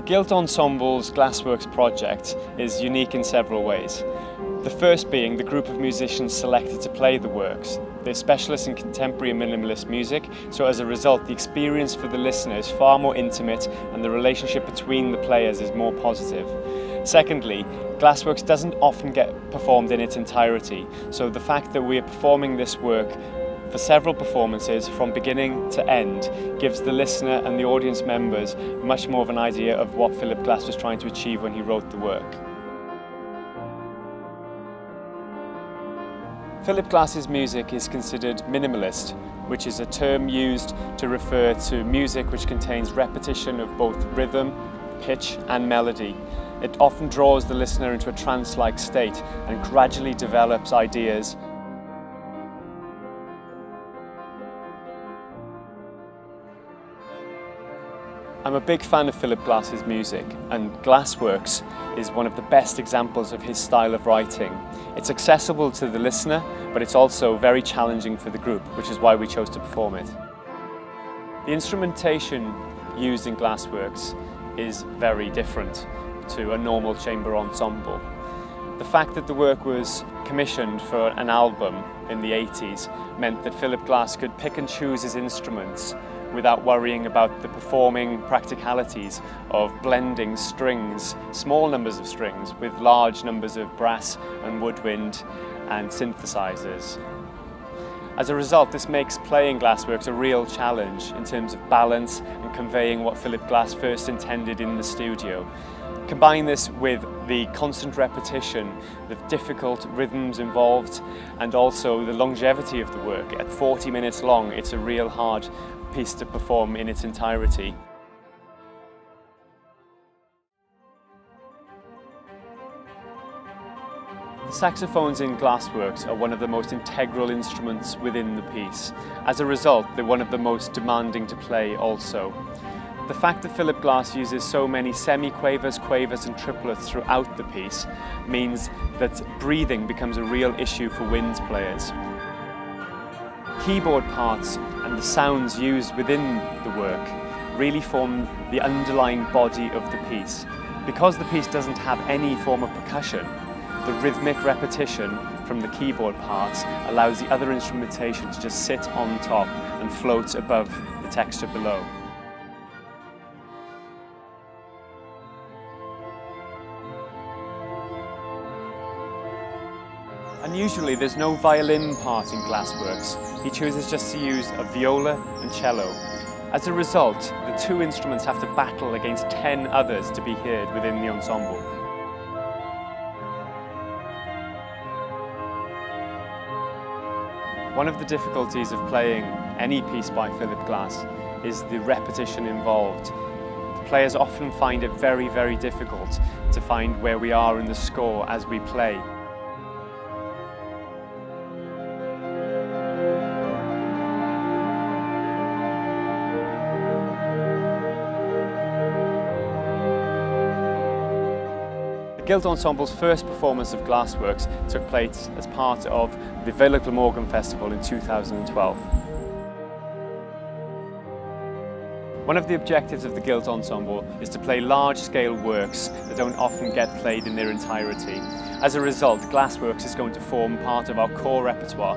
Gilt Ensemble's Glassworks project is unique in several ways. The first being the group of musicians selected to play the works. They're specialists in contemporary and minimalist music, so as a result the experience for the listener is far more intimate and the relationship between the players is more positive. Secondly, Glassworks doesn't often get performed in its entirety, so the fact that we are performing this work for several performances from beginning to end gives the listener and the audience members much more of an idea of what Philip Glass was trying to achieve when he wrote the work. Philip Glass's music is considered minimalist, which is a term used to refer to music which contains repetition of both rhythm, pitch and melody. It often draws the listener into a trance-like state and gradually develops ideas. I'm a big fan of Philip Glass's music, and Glassworks is one of the best examples of his style of writing. It's accessible to the listener, but it's also very challenging for the group, which is why we chose to perform it. The instrumentation used in Glassworks is very different to a normal chamber ensemble. The fact that the work was commissioned for an album in the 80s meant that Philip Glass could pick and choose his instruments without worrying about the performing practicalities of blending strings, small numbers of strings, with large numbers of brass and woodwind and synthesizers. As a result, this makes playing Glassworks a real challenge in terms of balance and conveying what Philip Glass first intended in the studio. Combine this with the constant repetition, the difficult rhythms involved, and also the longevity of the work. At 40 minutes long, it's a real hard piece to perform in its entirety. The saxophones in Glassworks are one of the most integral instruments within the piece. As a result, they're one of the most demanding to play also. The fact that Philip Glass uses so many semi-quavers, quavers and triplets throughout the piece means that breathing becomes a real issue for wind players. Keyboard parts and the sounds used within the work really form the underlying body of the piece. Because the piece doesn't have any form of percussion, the rhythmic repetition from the keyboard parts allows the other instrumentation to just sit on top and float above the texture below. Unusually, there's no violin part in Glassworks. He chooses just to use a viola and cello. As a result, the two instruments have to battle against 10 others to be heard within the ensemble. One of the difficulties of playing any piece by Philip Glass is the repetition involved. The players often find it very, very difficult to find where we are in the score as we play. The Gilt Ensemble's first performance of Glassworks took place as part of the Vale of Glamorgan Festival in 2012. One of the objectives of the Gilt Ensemble is to play large-scale works that don't often get played in their entirety. As a result, Glassworks is going to form part of our core repertoire.